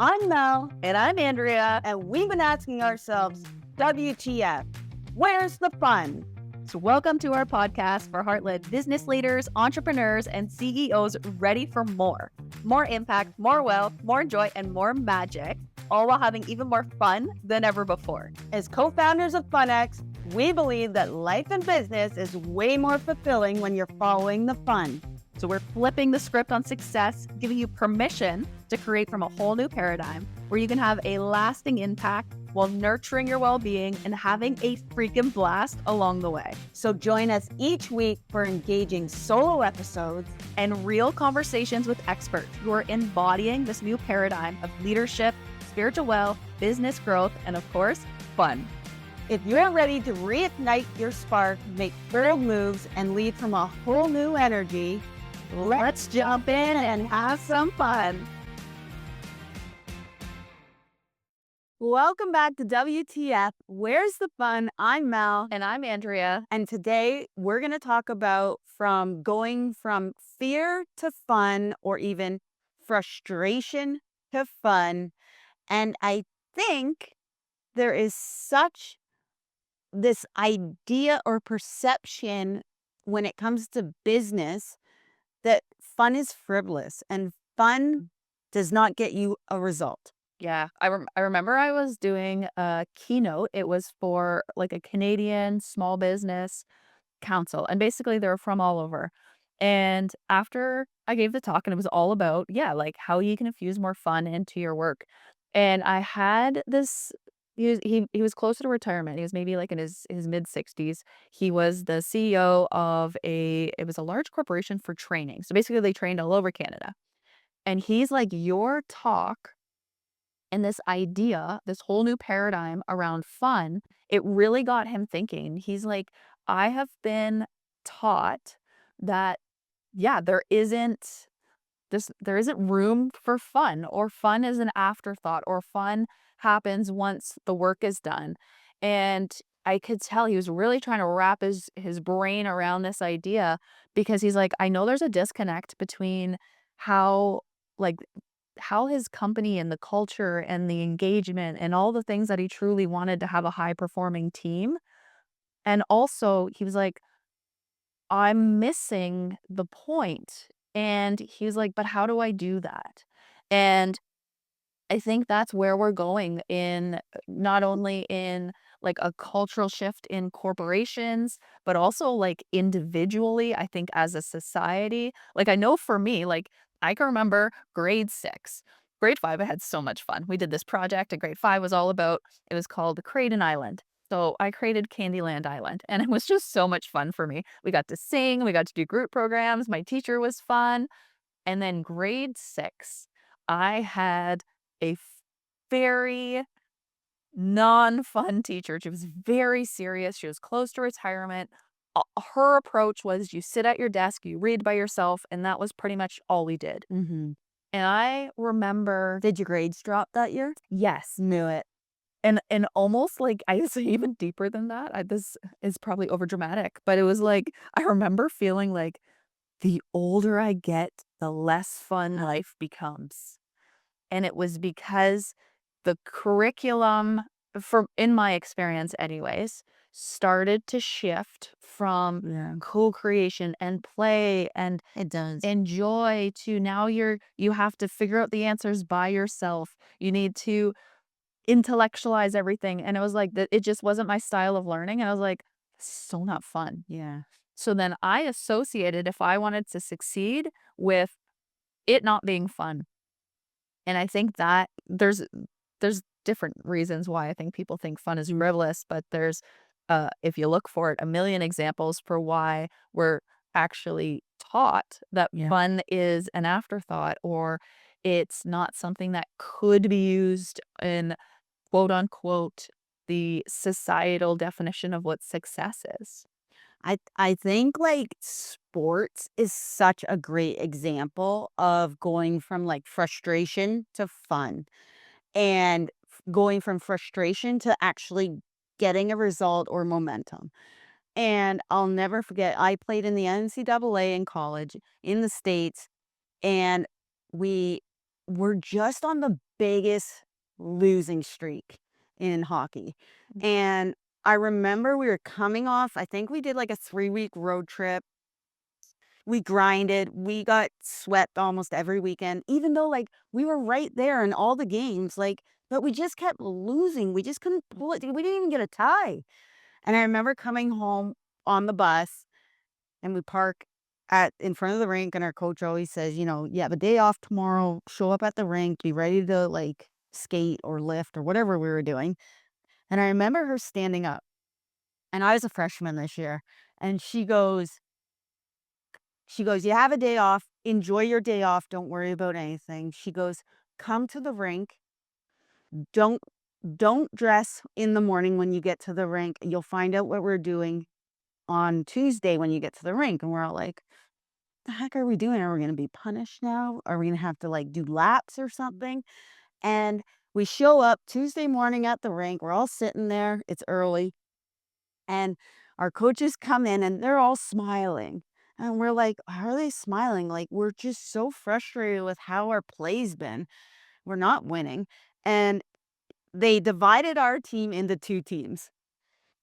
I'm Mel, And I'm Andrea. and we've been asking ourselves, WTF? Where's the fun? So, welcome to our podcast for heart-led business leaders, entrepreneurs, and CEOs ready for more. More impact, more wealth, more joy, and more magic, all while having even more fun than ever before. As co-founders of FunX, we believe that life and business is way more fulfilling when you're following the fun. So we're flipping the script on success, giving you permission to create from a whole new paradigm where you can have a lasting impact while nurturing your well-being and having a freaking blast along the way. So join us each week for engaging solo episodes and real conversations with experts who are embodying this new paradigm of leadership, spiritual wealth, business growth, and of course, fun. If you're ready to reignite your spark, make bold moves, and lead from a whole new energy, let's jump in and have some fun. Welcome back to WTF. Where's the fun? I'm Mel. And I'm Andrea. And today we're going to talk about from going from fear to fun, or even frustration to fun. And I think there is such this idea or perception when it comes to business that fun is frivolous and fun does not get you a result. Yeah, I remember I was doing a keynote. It was for like a Canadian small business council. And basically they were from all over. And after I gave the talk, and it was all about, like how you can infuse more fun into your work. And I had this, he was closer to retirement. He was maybe like in his mid 60s. He was the CEO of it was a large corporation for training. So basically they trained all over Canada. And he's like, your talk and this idea, this whole new paradigm around fun, it really got him thinking. He's like, I have been taught that, there isn't room for fun, or fun is an afterthought, or fun happens once the work is done. And I could tell he was really trying to wrap his brain around this idea, because he's like, I know there's a disconnect between how like how his company and the culture and the engagement and all the things that he truly wanted to have a high performing team. And also he was like, I'm missing the point. And he was like, but how do I do that? And I think that's where we're going in, not only in like a cultural shift in corporations, but also like individually, I think as a society. Like I know for me, like I can remember grade 6. Grade 5, I had so much fun. We did this project, and grade 5 was all about, it was called Create Island. So I created Candyland Island, and it was just so much fun for me. We got to sing, we got to do group programs, my teacher was fun. And then grade 6, I had a very non-fun teacher. She was very serious. She was close to retirement. Her approach was, you sit at your desk, you read by yourself, and that was pretty much all we did. Mm-hmm. And I remember, Did your grades drop that year? yes, Knew it. and almost like I was even deeper than that. This is probably overdramatic, but it was like I remember feeling like the older I get, the less fun life becomes. And it was because the curriculum, for in my experience anyways, started to shift from Yeah, co-creation and play and it does. enjoy to now you have to figure out the answers by yourself. You need to intellectualize everything. And it was like that, it just wasn't my style of learning. And I was like, this is so not fun. Yeah. So then I associated, if I wanted to succeed, with it not being fun. And I think that there's different reasons why I think people think fun is frivolous, but there's, if you look for it, a million examples for why we're actually taught that Yeah. fun is an afterthought, or it's not something that could be used in quote unquote the societal definition of what success is. I think like sports is such a great example of going from like frustration to fun, and going from frustration to actually getting a result or momentum. And I'll never forget, I played in the NCAA in college in the States, and we we're just on the biggest losing streak in hockey. And I remember we were coming off, I think we did like a 3-week road trip. We grinded, we got swept almost every weekend, even though like we were right there in all the games, like, but we just kept losing. We just couldn't pull it. We didn't even get a tie. And I remember coming home on the bus and we park at in front of the rink, and our coach always says, "You have a day off tomorrow, show up at the rink, be ready to like skate or lift or whatever we were doing." And I remember her standing up, and I was a freshman this year, and she goes, "You have a day off, enjoy your day off, don't worry about anything." She goes, "Come to the rink, don't don't dress in the morning when you get to the rink. You'll find out what we're doing on Tuesday when you get to the rink." And we're all like, "The heck are we doing? Are we gonna be punished now? Are we gonna have to like do laps or something?" And we show up Tuesday morning at the rink. We're all sitting there. It's early. And our coaches come in and they're all smiling. And we're like, how are they smiling? Like, we're just so frustrated with how our play's been. We're not winning. And they divided our team into two teams.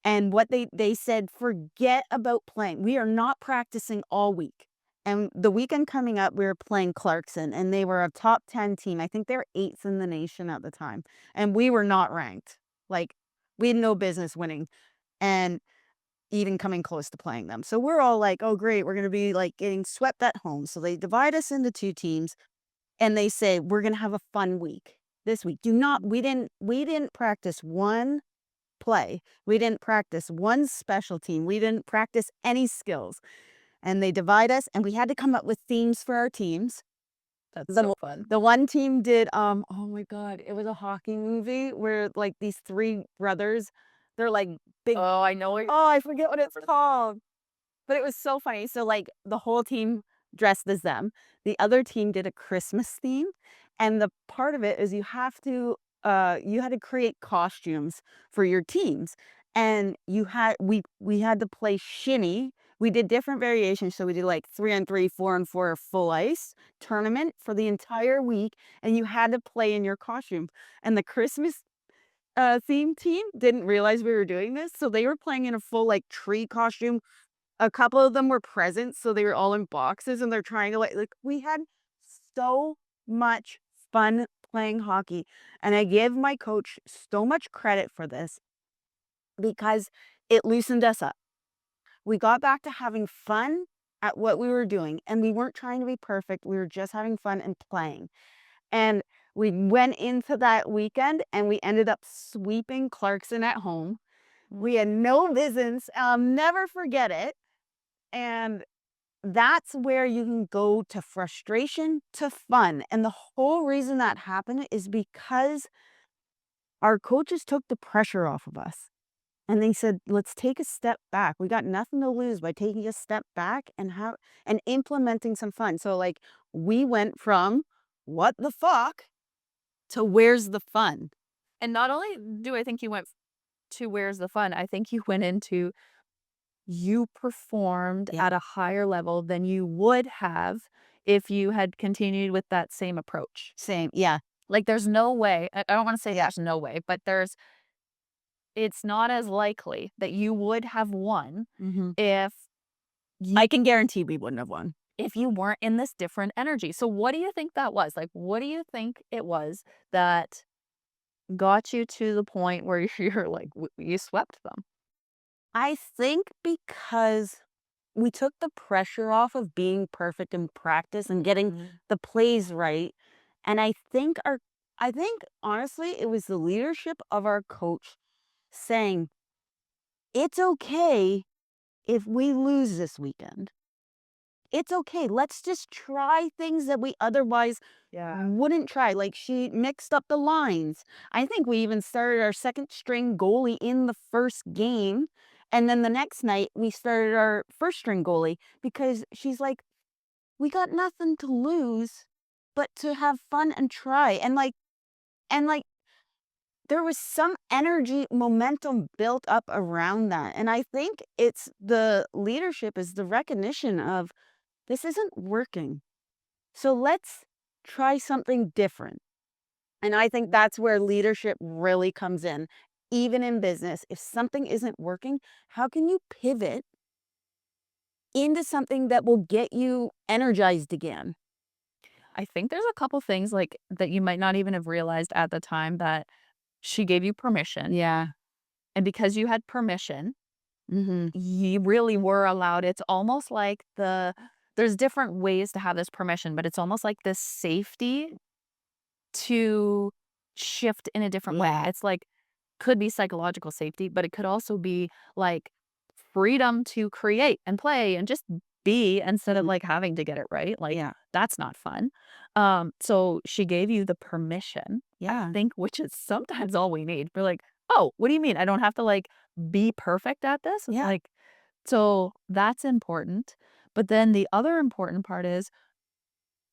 And what they said, forget about playing. We are not practicing all week. And the weekend coming up, we were playing Clarkson, and they were a top 10 team. I think they were eighth in the nation at the time. And we were not ranked. Like, we had no business winning and even coming close to playing them. So we're all like, oh, great. We're going to be like getting swept at home. So they divide us into two teams and they say, we're going to have a fun week this week. We didn't practice one play. We didn't practice one special team. We didn't practice any skills. And they divide us and we had to come up with themes for our teams. That's The so fun. the one team did oh my god, it was a hockey movie where like these three brothers, they're like big. Oh, I know what Oh, I forget what it's called. But it was so funny. So, like, the whole team dressed as them. The other team did a Christmas theme, and the part of it is you had to create costumes for your teams, and we had to play shinny. We did different variations, so we did, like, 3 on 3, 4 on 4 full ice tournament for the entire week, and you had to play in your costume. And the Christmas, theme team didn't realize we were doing this, so they were playing in a full, like, tree costume. A couple of them were presents, so they were all in boxes, and they're trying to, like, we had so much fun playing hockey, and I give my coach so much credit for this because it loosened us up. We got back to having fun at what we were doing, and we weren't trying to be perfect, we were just having fun and playing, and we went into that weekend, and we ended up sweeping Clarkson at home. We had no business, I'll never forget it, and that's where you can go to frustration to fun. And the whole reason that happened is because our coaches took the pressure off of us. And they said, let's take a step back. We got nothing to lose by taking a step back and implementing some fun. So like we went from what the fuck to where's the fun? And not only do I think you went to where's the fun, I think you went into you performed Yeah. at a higher level than you would have if you had continued with that same approach. Same. Yeah. Like, there's no way, I don't wanna say Yeah. there's no way, but it's not as likely that you would have won Hmm. if you I can guarantee we wouldn't have won. if you weren't in this different energy. So what do you think that was? Like, what do you think it was that got you to the point where you're like, you swept them? I think because we took the pressure off of being perfect in practice and getting Mhm. the plays right. And I think honestly, it was the leadership of our coach saying, it's okay if we lose this weekend. It's okay. Let's just try things that we otherwise Yeah. wouldn't try. Like she mixed up the lines. I think we even started our second string goalie in the first game. And then the next night we started our first string goalie because she's like, we got nothing to lose but to have fun and try. And like there was some energy momentum built up around that. And I think it's the leadership is the recognition of this isn't working. So let's try something different. And I think that's where leadership really comes in. Even in business, if something isn't working, how can you pivot into something that will get you energized again? I think there's a couple things, like, that you might not even have realized at the time that she gave you permission, Yeah. and because you had permission, Mhm. you really were allowed. It's almost like there's different ways to have this permission, but it's almost like this safety to shift in a different way. Yeah. It's like could be psychological safety, but it could also be like freedom to create and play and just be instead of Mhm. like having to get it right. Like Yeah. that's not fun. So she gave you the permission, I Yeah. think, which is sometimes all we need. We're like, oh, what do you mean? I don't have to like be perfect at this? Yeah. Like, so that's important. But then the other important part is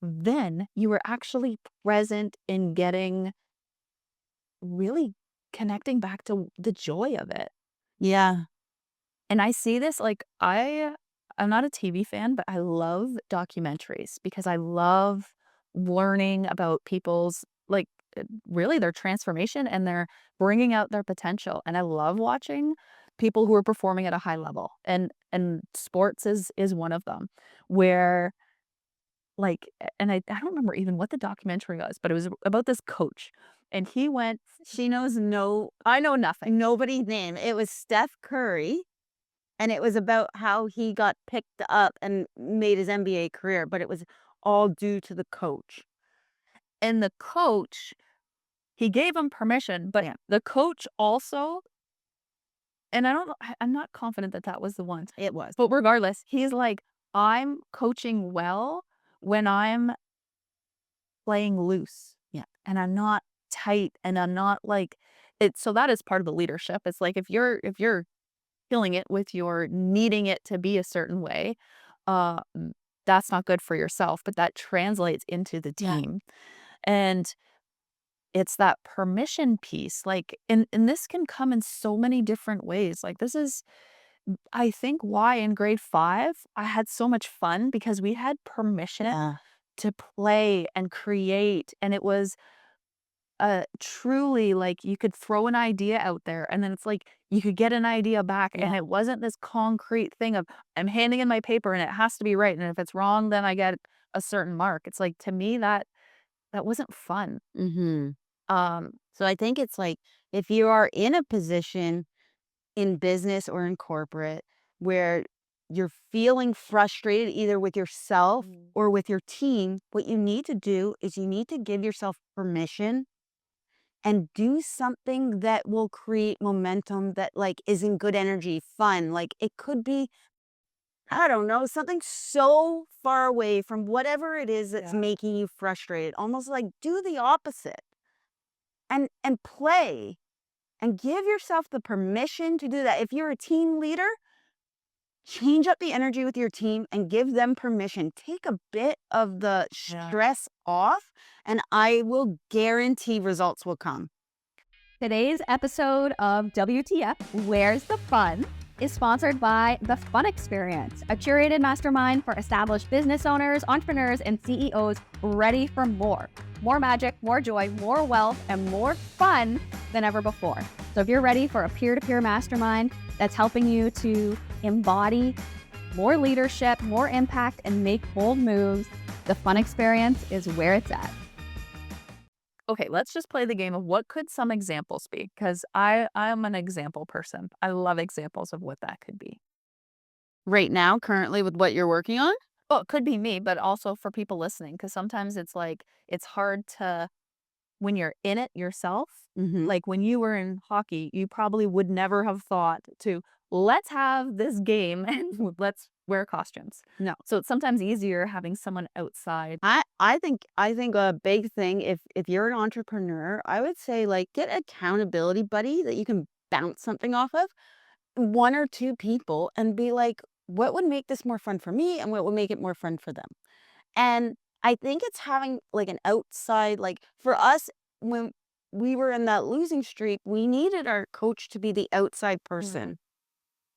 then you were actually present in getting really connecting back to the joy of it. Yeah. And I see this like I'm not a TV fan, but I love documentaries because I love learning about people's like really their transformation and their bringing out their potential. And I love watching people who are performing at a high level. And sports is one of them where like and I don't remember even what the documentary was, but it was about this coach and he went She knows I know nothing. nobody's name. It was Steph Curry, and it was about how he got picked up and made his NBA career, but it was all due to the coach. And the coach, he gave him permission, but Yeah. the coach also and I don't know I'm not confident that that was the one, It was. but regardless, he's like, "I'm coaching well when I'm playing loose, Yeah. and I'm not tight, and I'm not like" so that is part of the leadership. It's like if you're killing it with your needing it to be a certain way, uh, mm, that's not good for yourself, but that translates into the Yeah. team, and it's that permission piece, like and this can come in so many different ways, like, this is, I think, why in grade 5, I had so much fun because we had permission Yeah. to play and create, and it was, truly, like, you could throw an idea out there, and then it's like, you could get an idea back, and Yeah. it wasn't this concrete thing of, "I'm handing in my paper, and it has to be right, and if it's wrong, then I get a certain mark." It's like, to me, that wasn't fun. Mhm. Um So I think it's like if you are in a position in business or in corporate where you're feeling frustrated either with yourself Mm. or with your team, what you need to do is you need to give yourself permission and do something that will create momentum that like is in good energy, fun. Like it could be, I don't know, something so far away from whatever it is that's Yeah. making you frustrated. Almost like do the opposite and play and give yourself the permission to do that. If you're a team leader, change up the energy with your team and give them permission. Take a bit of the Yeah. stress off, and I will guarantee results will come. Today's episode of WTF Where's the Fun is sponsored by The Fun Experience, a curated mastermind for established business owners, entrepreneurs, and CEOs ready for more. More magic, more joy, more wealth, and more fun than ever before. So if you're ready for a peer-to-peer mastermind that's helping you to embody more leadership, more impact, and make bold moves, The Fun Experience is where it's at. Okay, let's just play the game of what could some examples be? Because I'm an example person. I love examples of what that could be. Right now, currently with what you're working on? Well, it could be me, but also for people listening, because sometimes it's like it's hard to when you're in it yourself. Mhm. Like when you were in hockey, you probably would never have thought to let's have this game and let's wear costumes. No. So it's sometimes easier having someone outside. I think a big thing if you're an entrepreneur, I would say like get accountability buddy that you can bounce something off of. One or two people and be like, what would make this more fun for me and what would make it more fun for them? And I think it's having like an outside, like for us, when we were in that losing streak, we needed our coach to be the outside Mhm. person.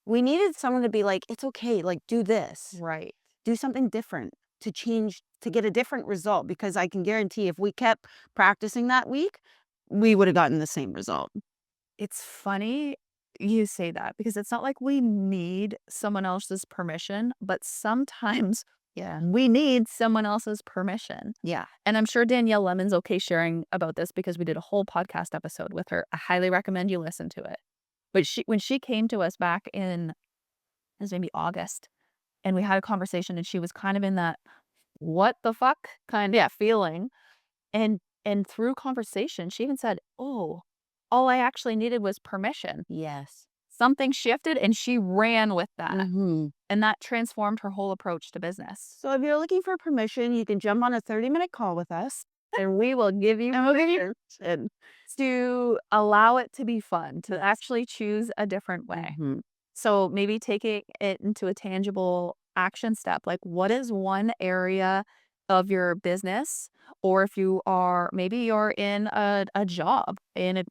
We needed someone to be like, it's okay, like do this, Right. do something different. to change, to get a different result, because I can guarantee if we kept practicing that week, we would have gotten the same result. It's funny you say that because it's not like we need someone else's permission, but sometimes Yeah. we need someone else's permission. Yeah. And I'm sure Danielle Lemon's okay sharing about this because we did a whole podcast episode with her. I highly recommend you listen to it. But when she came to us back in, it was maybe August, and we had a conversation, and she was kind of in that what the fuck kind of feeling. And through conversation, she even said, "Oh, all I actually needed was permission." Yes. Something shifted and she ran with that. Hmm. And that transformed her whole approach to business. So if you're looking for permission, you can jump on a 30-minute call with us. And we will give you permission to allow it to be fun, to actually choose a different way. Mhm. So maybe taking it into a tangible action step, like what is one area of your business, or if you are, maybe you're in a job and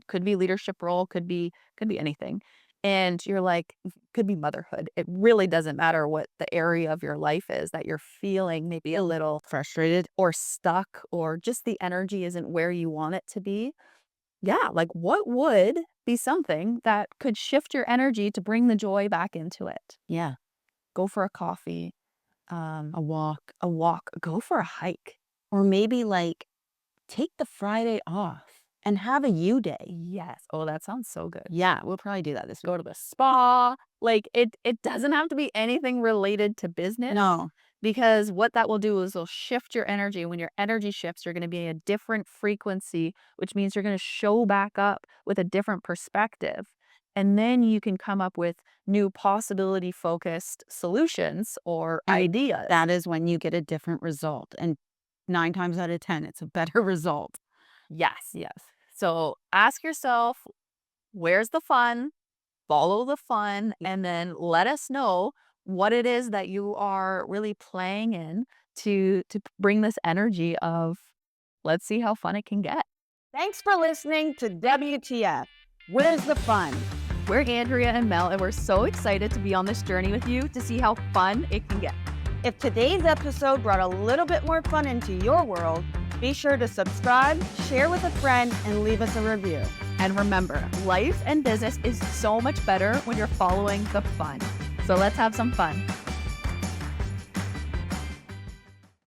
could be leadership role, could be anything. And you're like, could be motherhood. It really doesn't matter what the area of your life is that you're feeling maybe a little Frustrated. or stuck, or just the energy isn't where you want it to be. Yeah, like what would be something that could shift your energy to bring the joy back into it? Yeah. Go for a coffee, A walk. go for a hike. Or maybe like take the Friday off and have a you day. Yes. Oh, that sounds so good. Yeah, we'll probably do that this week. Go to the spa. Like it doesn't have to be anything related to business. No. Because what that will do is it'll shift your energy. When your energy shifts, you're going to be in a different frequency, which means you're going to show back up with a different perspective. And then you can come up with new possibility focused solutions or And ideas. that is when you get a different result. And 9 times out of 10, it's a better result. Yes, yes. So ask yourself, where's the fun? Follow the fun, and then let us know what it is that you are really playing in to bring this energy of, let's see how fun it can get. Thanks for listening to WTF. Where's the fun? We're Andrea and Mel, and we're so excited to be on this journey with you to see how fun it can get. If today's episode brought a little bit more fun into your world, be sure to subscribe, share with a friend, and leave us a review. And remember, life and business is so much better when you're following the fun. So let's have some fun.